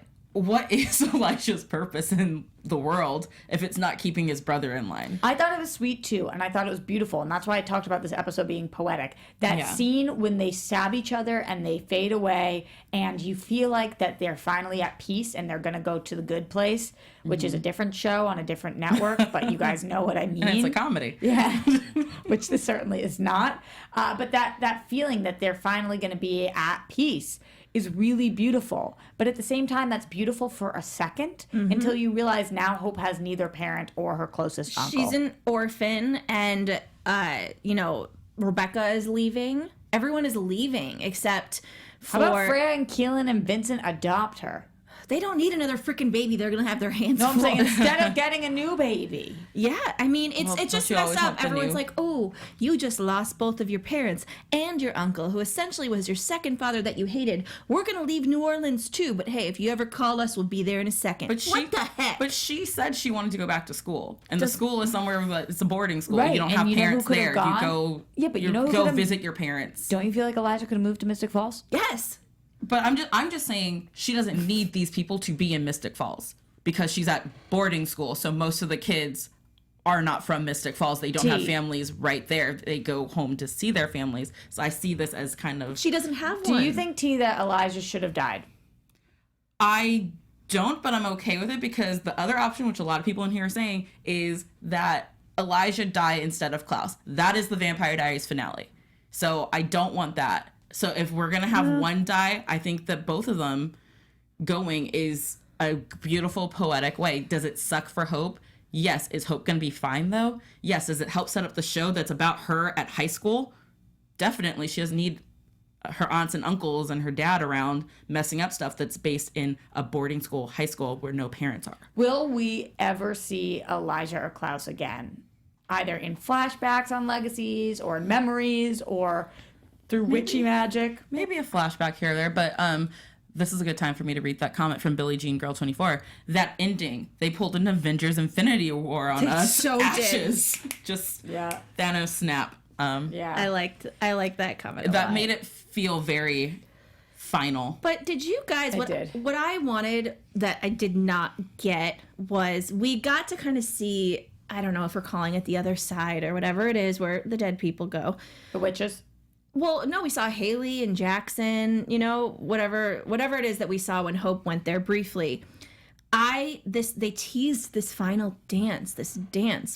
is Elijah's purpose in the world if it's not keeping his brother in line? I thought it was sweet too, and I thought it was beautiful, and that's why I talked about this episode being poetic. That scene when they stab each other and they fade away, and you feel like that they're finally at peace and they're gonna go to the good place, which is a different show on a different network, but you guys know what I mean. And it's a comedy. Yeah, which this certainly is not. But that feeling that they're finally gonna be at peace is really beautiful. But at the same time, that's beautiful for a second, until you realize now Hope has neither parent or her closest uncle. She's an orphan, and, Rebekah is leaving. Everyone is leaving except for... How about Freya and Keelin and Vincent adopt her? they don't need another freaking baby. They're gonna have their hands No, I'm full. saying instead of getting a new baby. Yeah, I mean, it's Well, just don't you messed always up. want the Everyone's new? like, oh, you just lost both of your parents and your uncle, who essentially was your second father that you hated. We're gonna leave New Orleans too, but hey, if you ever call us, we'll be there in a second. What the heck? But she said she wanted to go back to school, and the school is somewhere. It's a boarding school. Right, You don't and have you know who parents could've there. gone? You go. Yeah, but you you know who go could've- visit your parents. Don't you feel like Elijah could have moved to Mystic Falls? Yes. But I'm just saying she doesn't need these people to be in Mystic Falls because she's at boarding school. So most of the kids are not from Mystic Falls. They don't have families right there. They go home to see their families. So I see this as kind of. She doesn't have Do one. you think, T, that Elijah should have died? I don't, but I'm okay with it because the other option, which a lot of people in here are saying, is that Elijah die instead of Klaus. That is the Vampire Diaries finale. So I don't want that. So if we're going to have one die, I think that both of them going is a beautiful, poetic way. Does it suck for Hope? Yes. Is Hope going to be fine, though? Yes. Does it help set up the show that's about her at high school? Definitely. She doesn't need her aunts and uncles and her dad around messing up stuff that's based in a boarding school, high school, where no parents are. Will we ever see Elijah or Klaus again? Either in flashbacks on Legacies or in memories or through witchy magic? Maybe a flashback here or there, but this is a good time for me to read that comment from Billie Jean Girl 24. That ending, they pulled an Avengers Infinity War on us. so did. Ashes. Just Yeah. Thanos snap. Yeah. I liked that comment. That made it feel very final. But did you guys? did. What I wanted that I did not get was we got to kind of see. I don't know if we're calling it the other side or whatever it is, where the dead people go. The witches? Well, no, we saw Hayley and Jackson. You know, whatever it is that we saw when Hope went there briefly. They teased this final dance,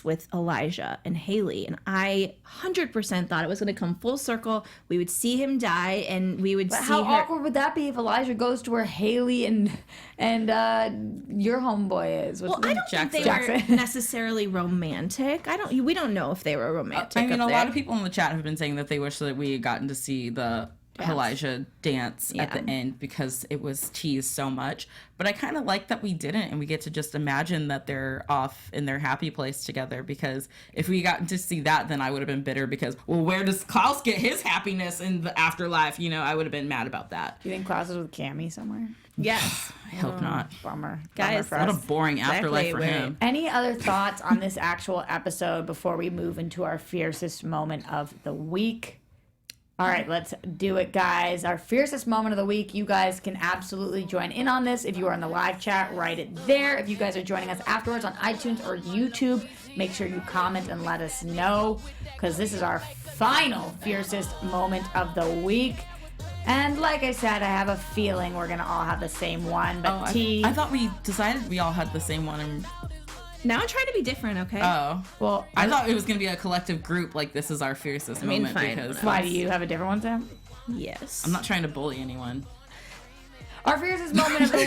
with Elijah and Hayley, and I 100% thought it was going to come full circle. We would see him die, and we would But see how her. awkward would that be if Elijah goes to where Hayley and your homeboy is? Well, I don't think they Jackson. were necessarily romantic. We don't know if they were romantic. I mean, up a there. lot of people in the chat have been saying that they wish that we had gotten to see the Elijah dance at the end because it was teased so much. But I kind of like that we didn't, and we get to just imagine that they're off in their happy place together. Because if we got to see that, then I would have been bitter because, well, where does Klaus get his happiness in the afterlife? You know, I would have been mad about that. Do you think Klaus is with Cammy somewhere? Yes. I hope not. Bummer. Guys, Bummer for What a us. boring afterlife Exactly for where- him. Any other thoughts on this actual episode before we move into our fiercest moment of the week? All right, let's do it, guys. Our fiercest moment of the week. You guys can absolutely join in on this. If you are in the live chat, write it there. If you guys are joining us afterwards on iTunes or YouTube, make sure you comment and let us know, because this is our final fiercest moment of the week. And like I said, I have a feeling we're going to all have the same one. But I thought we decided we all had the same one. And, Now I'm trying to be different, okay? well, I thought it was going to be a collective group, like this is our fiercest mean, moment. fine, Because why do you have a different one, Sam? Yes. I'm not trying to bully anyone. Our fiercest moment of the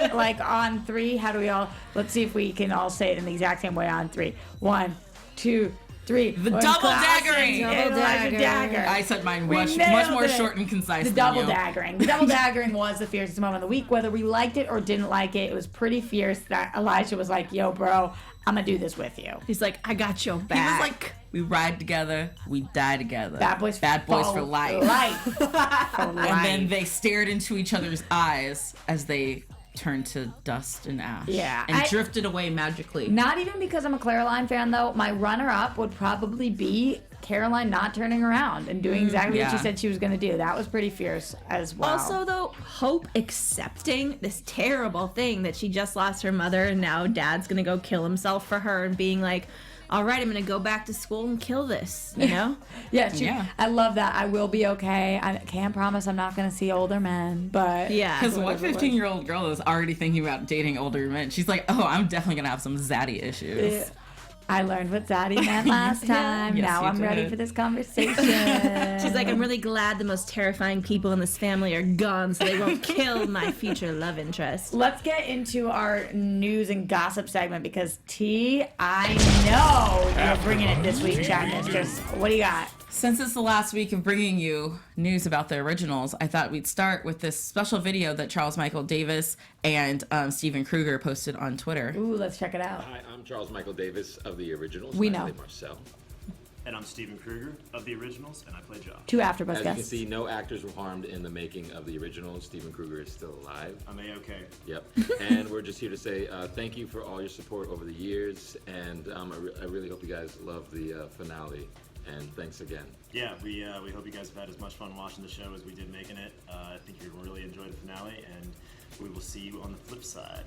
week. Like on three, how do we all, let's see if we can all say it in the exact same way on three. 1, 2, 3. The double daggering. Double dagger. I said mine We much nailed more it. short and concise The than double you. daggering. The double daggering was the fiercest moment of the week. Whether we liked it or didn't like it, it was pretty fierce that Elijah was like, yo, bro, I'm going to do this with you. He's like, I got your He back. was like, we ride together, we die together. Bad boys for life. Life. For And then life. they stared into each other's eyes as they turned to dust and ash. Yeah, And I- drifted away magically. Not even because I'm a Caroline fan, though. My runner-up would probably be Caroline not turning around and doing exactly what she Yeah. said she was going to do. That was pretty fierce as well. Also, though, Hope accepting this terrible thing that she just lost her mother and now dad's gonna go kill himself for her and being like, all right, I'm gonna go back to school and kill this, you know? Yeah. I love that. I will be okay. I can't promise I'm not going to see older men, but Yeah. Because what whatever it was. 15-year-old girl is already thinking about dating older men? She's like, oh, I'm definitely going to have some zaddy issues. Yeah. I learned what Zaddy meant last time. Yes, Now you I'm ready did. for this conversation. She's like, I'm really glad the most terrifying people in this family are gone so they won't kill my future love interest. Let's get into our news and gossip segment because T, I know you're bringing it this week, Chat Mistress. What do you got? Since it's the last week of bringing you news about the originals, I thought we'd start with this special video that Charles Michael Davis and Steven Kruger posted on Twitter. Ooh, let's check it out. Hi, I'm Charles Michael Davis of the originals. We and I know. play Marcel. And I'm Steven Kruger of the originals, and I play Josh. 2 AfterBuzz As you can guests. see, no actors were harmed in the making of the originals. Steven Kruger is still alive. I'm A-okay. Yep. And we're just here to say thank you for all your support over the years, and I really hope you guys love the finale. And thanks again. Yeah, we hope you guys have had as much fun watching the show as we did making it. I think you're going to really enjoy the finale, and we will see you on the flip side.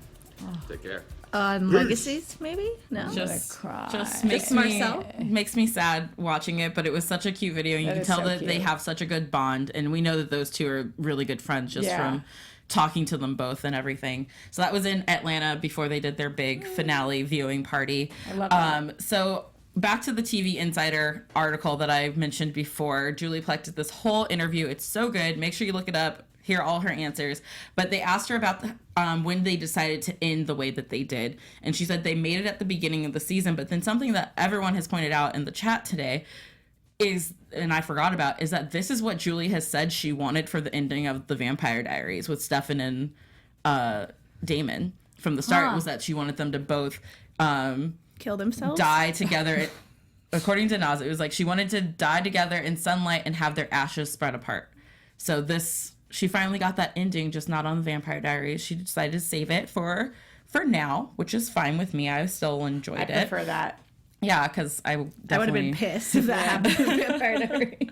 Take care. Legacies, maybe? No. Just cry. makes Marcel? me sad watching it, but it was such a cute video. And you That can is tell so that they cute. have such a good bond, and we know that those two are really good friends just Yeah. from talking to them both and everything. So that was in Atlanta before they did their big finale viewing party. I love that. So back to the TV Insider article that I mentioned before. Julie Plec did this whole interview. It's so good. Make sure you look it up. Hear all her answers. But they asked her about when they decided to end the way that they did. And she said they made it at the beginning of the season. But then something that everyone has pointed out in the chat today is, and I forgot about, is that this is what Julie has said she wanted for the ending of the Vampire Diaries with Stefan and Damon. From the start was that she wanted them to both Kill themselves? die together. According to Naz, it was like she wanted to die together in sunlight and have their ashes spread apart. So she finally got that ending, just not on the Vampire Diaries. She decided to save it for now, which is fine with me. I still enjoyed I it. prefer that. Yeah, because I I would have definitely been pissed if that happened to Vampire Diaries.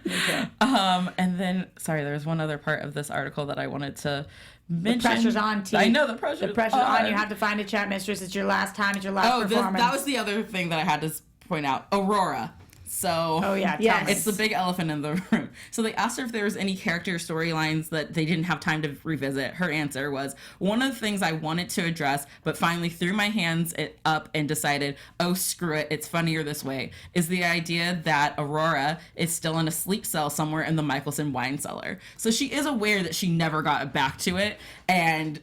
And then, sorry, there was one other part of this article that I wanted to mention. Pressure's on, T. I know the pressure's on. You have to find a chat mistress. It's your last time. It's your last performance. that was the other thing that I had to point out. Aurora. So Oh, yeah. Yes. Tell me. it's the big elephant in the room. So they asked her if there was any character storylines that they didn't have time to revisit. Her answer was, one of the things I wanted to address, but finally threw my hands up and decided, oh, screw it, it's funnier this way, is the idea that Aurora is still in a sleep cell somewhere in the Mikaelson wine cellar. So she is aware that she never got back to it and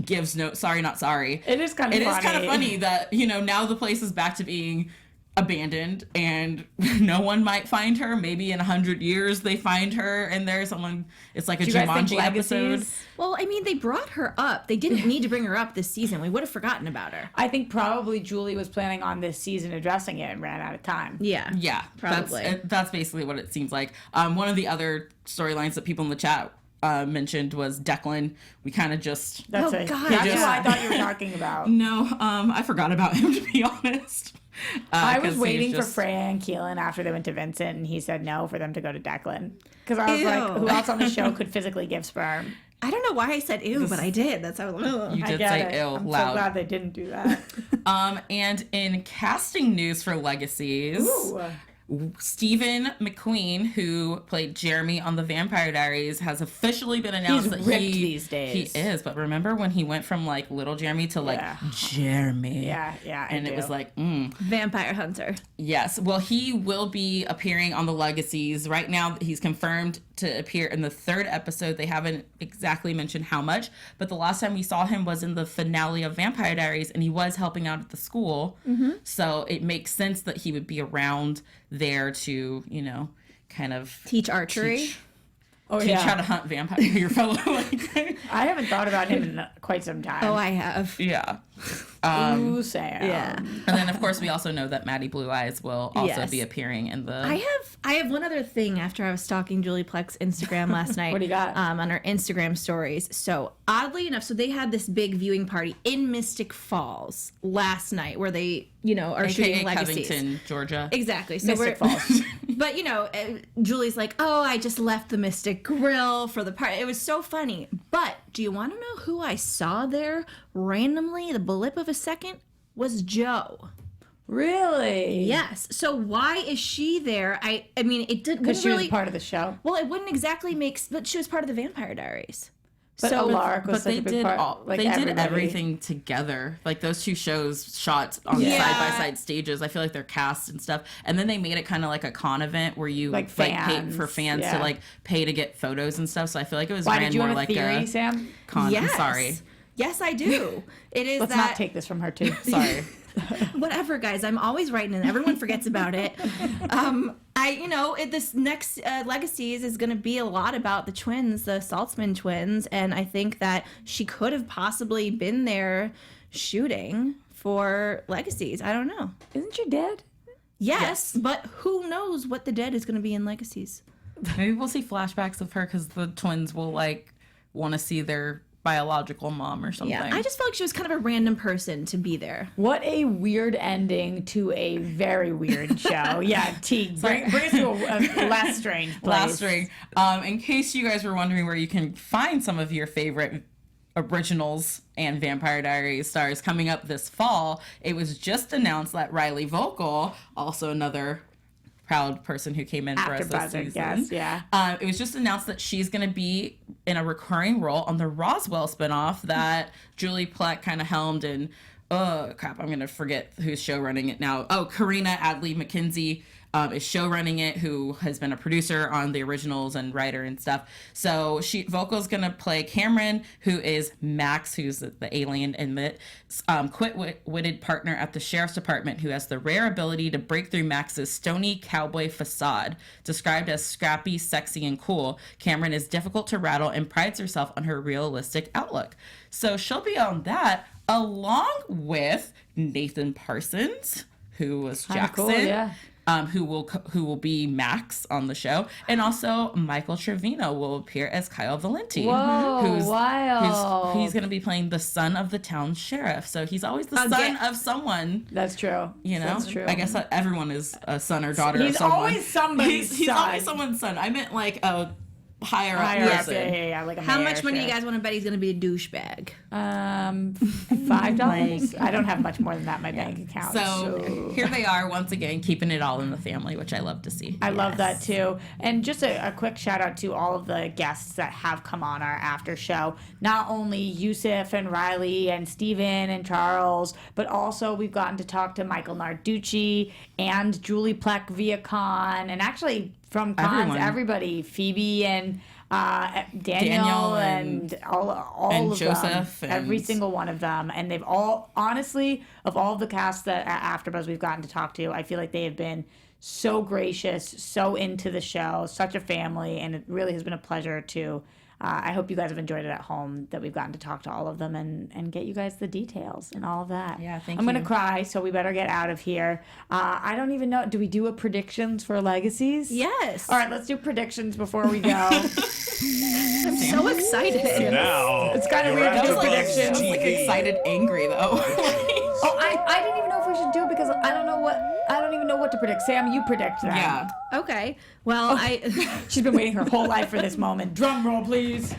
gives no, sorry, not sorry. It is kind of It funny. is kind of funny that, now the place is back to being abandoned and no one might find her. Maybe in 100 years they find her and there's someone, it's like a Do you guys think Jumanji episode. Legacies? Well, I mean, they brought her up. They didn't need to bring her up this season. We would have forgotten about her. I think probably Julie was planning on this season addressing it and ran out of time. Yeah. Yeah, Probably. That's basically what it seems like. One of the other storylines that people in the chat mentioned was Declan. We kind of just That's Oh, it. God, That's yeah. who I thought you were talking about. no, I forgot about him, to be honest. I 'Cause was he waiting for just- Freya and Keelin after they went to Vincent, and he said no for them to go to Declan. Because I was Ew. like, who else on the show could physically give sperm? I don't know why I said ew, but I did. That's how I was like, You I did get say it. ill I'm so loud. glad they didn't do that. And in casting news for Legacies, Ooh. Stephen McQueen, who played Jeremy on the Vampire Diaries, has officially been announced He's that ripped these days. He is, but remember when he went from like little Jeremy to like Yeah. Jeremy? Yeah, I And it do. was like, Vampire Hunter. yes. Well, he will be appearing on the Legacies. Right now, he's confirmed to appear in the 3rd episode. They haven't exactly mentioned how much, but the last time we saw him was in the finale of Vampire Diaries, and he was helping out at the school. So it makes sense that he would be around there to, kind of Teach archery. teach how to hunt your fellow. I haven't thought about him in quite some time. Oh, I have. Yeah. Ooh, Sam. Yeah. And then, of course, we also know that Maddie Blue Eyes will also Yes. be appearing in the... I have one other thing after I was stalking Julie Plex's Instagram last night. What do you got? On her Instagram stories. So oddly enough, so they had this big viewing party in Mystic Falls last night where they, are shooting AKA Legacies. Covington, Georgia. Exactly. So Mystic Falls. But Julie's like, oh, I just left the Mystic Grill for the party. It was so funny. But do you want to know who I saw there randomly? The blip of a second was Joe. Really? Yes. So why is she there? I mean, it didn't Because she really. was part of the show. Well, it wouldn't exactly make. But she was part of the Vampire Diaries. But so Alaric was But such they a big did part. they did everything together. Like those two shows shot on Yeah. side-by-side stages. I feel like they're cast and stuff. And then they made it kind of like a con event where you Like pay fans, for fans yeah. to like pay to get photos and stuff. So I feel like it was Why ran did you more have a like theory, a Sam? con. Yes. I'm sorry. Yes, I do. It is Let's that. not take this from her too. Sorry. Whatever, guys. I'm always writing and everyone forgets about it. This next Legacies is going to be a lot about the twins, the Saltzman twins, and I think that she could have possibly been there shooting for Legacies. I don't know. Isn't she dead? Yes, but who knows what the dead is going to be in Legacies? Maybe we'll see flashbacks of her because the twins will want to see their biological mom or something. Yeah, I just felt like she was kind of a random person to be there. What a weird ending to a very weird show. Yeah, T, bring us to a less strange place. Last ring. In case you guys were wondering where you can find some of your favorite originals and Vampire Diaries stars coming up this fall, it was just announced that Riley Vocal, also another proud person who came in for us this season. Yes, yeah. It was just announced that she's going to be in a recurring role on the Roswell spinoff that Julie Plec kind of helmed, and I'm going to forget who's show running it now. Oh, Karina Adley McKenzie is show running it, who has been a producer on the originals and writer and stuff. So Vocal's gonna play Cameron, who is Max, who's the alien in the quick-witted partner at the sheriff's department, who has the rare ability to break through Max's stony cowboy facade. Described as scrappy, sexy, and cool, Cameron is difficult to rattle and prides herself on her realistic outlook. So she'll be on that, along with Nathan Parsons, who was Jackson. Cool, yeah. Who will be Max on the show, and also Michael Trevino will appear as Kyle Valenti. Whoa, wild! He's going to be playing the son of the town sheriff, so he's always the son of someone. That's true. You know, that's true. I guess everyone is a son or daughter of He's someone. always somebody's He's son. always someone's son. I meant like a higher up person. Yeah, like a How mayor, much money sure. you guys want to bet he's going to be a douchebag? $5. I don't have much more than that in my bank account. So here they are once again, keeping it all in the family, which I love to see. I love that too. And just a quick shout out to all of the guests that have come on our after show. Not only Yusuf and Riley and Steven and Charles, but also we've gotten to talk to Michael Narducci and Julie Plec via Con, and actually from Cons, everybody, Phoebe and Daniel and all and of Joseph them, and every single one of them, and they've all, honestly, of all of the cast that at AfterBuzz we've gotten to talk to, I feel like they have been so gracious, so into the show, such a family, and it really has been a pleasure to. I hope you guys have enjoyed it at home, that we've gotten to talk to all of them and get you guys the details and all of that. Yeah, thank I'm you. going to cry, so we better get out of here. I don't even know. Do we do a predictions for Legacies? Yes. All right, let's do predictions before we go. I'm so excited. Now, It's kind of weird to do That predictions. was like excited, angry though. Oh, I didn't even know if we should do it because I don't even know what to predict. Sam, you predict that. Yeah. Okay. Well, She's been waiting her whole life for this moment. Drum roll, please.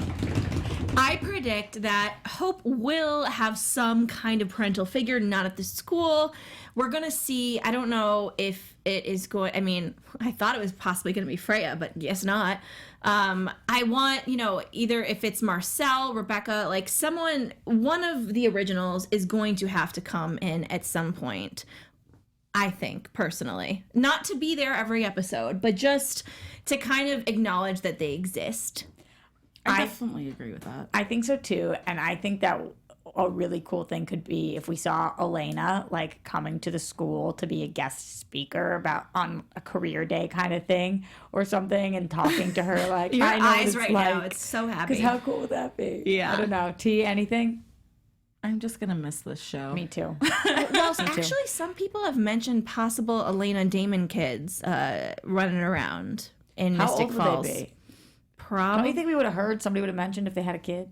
I predict that Hope will have some kind of parental figure, not at the school. We're going to see, I don't know if it is going, I mean, I thought it was possibly going to be Freya, but guess not. I want, either if it's Marcel, Rebekah, like someone, one of the originals is going to have to come in at some point. I think, personally. Not to be there every episode, but just to kind of acknowledge that they exist. I definitely agree with that. I think so too, and I think that a really cool thing could be if we saw Elena like coming to the school to be a guest speaker about on a career day kind of thing or something, and talking to her like Your I know what eyes it's right like. now, it's so happy. Because how cool would that be? Yeah. I don't know. T, anything? I'm just gonna miss this show. Me too. Well, actually, some people have mentioned possible Elena and Damon kids running around in How Mystic old Falls. would they be? Probably. Don't you think we would have heard, somebody would have mentioned if they had a kid?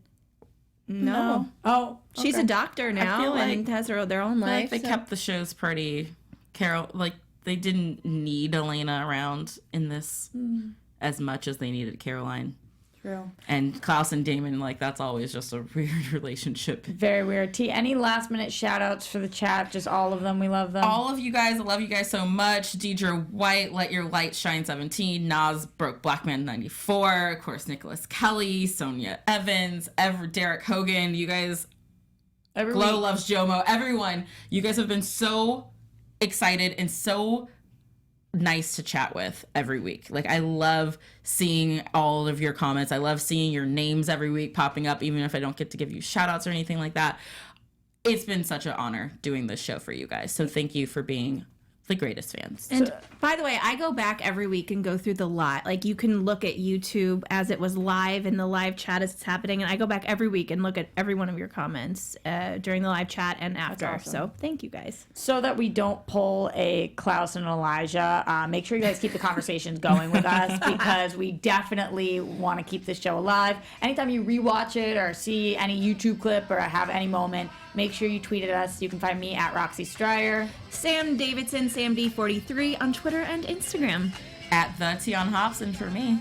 No. Oh, She's a doctor now feel like- and has their own I feel life. like they kept the shows pretty they didn't need Elena around in this as much as they needed Caroline. True. And Klaus and Damon, that's always just a weird relationship. Very weird. T, any last minute shout outs for the chat? Just all of them. We love them. All of you guys, I love you guys so much. Deidre White, Let Your Light Shine 17, Nas Broke Blackman 94, of course Nicholas Kelly, Sonia Evans, Derek Hogan, you guys, Glow Loves Jomo, everyone. You guys have been so excited and so nice to chat with every week. I love seeing all of your comments. I love seeing your names every week popping up, even if I don't get to give you shout outs or anything like that. it's been such an honor doing this show for you guys. So thank you for being the greatest fans. And by the way, I go back every week and go through the lot. Like, you can look at YouTube as it was live in the live chat as it's happening, and I go back every week and look at every one of your comments during the live chat and after. awesome. So thank you guys. So that we don't pull a Klaus and Elijah, make sure you guys keep the conversations going with us, because we definitely want to keep this show alive. Anytime you rewatch it or see any YouTube clip or have any moment, make sure you tweet at us. You can find me at Roxy Striar. Sam Davidson, SamD43 on Twitter and Instagram. At the Tiona Hobson for me.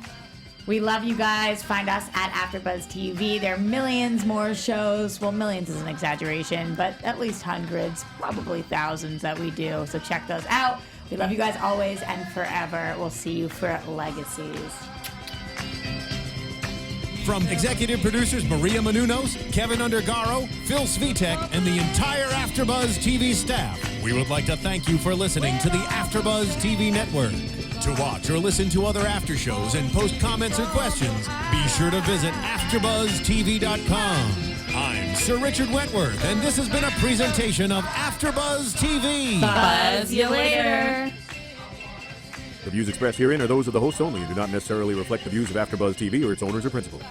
We love you guys. Find us at AfterBuzz TV. There are millions more shows. Well, millions is an exaggeration, but at least hundreds, probably thousands that we do. So check those out. We love you guys always and forever. We'll see you for Legacies. From executive producers Maria Menounos, Kevin Undergaro, Phil Svitek, and the entire AfterBuzz TV staff, we would like to thank you for listening to the AfterBuzz TV network. To watch or listen to other after shows and post comments or questions, be sure to visit AfterBuzzTV.com. I'm Sir Richard Wentworth, and this has been a presentation of AfterBuzz TV. Buzz you later. The views expressed herein are those of the hosts only and do not necessarily reflect the views of AfterBuzz TV or its owners or principals.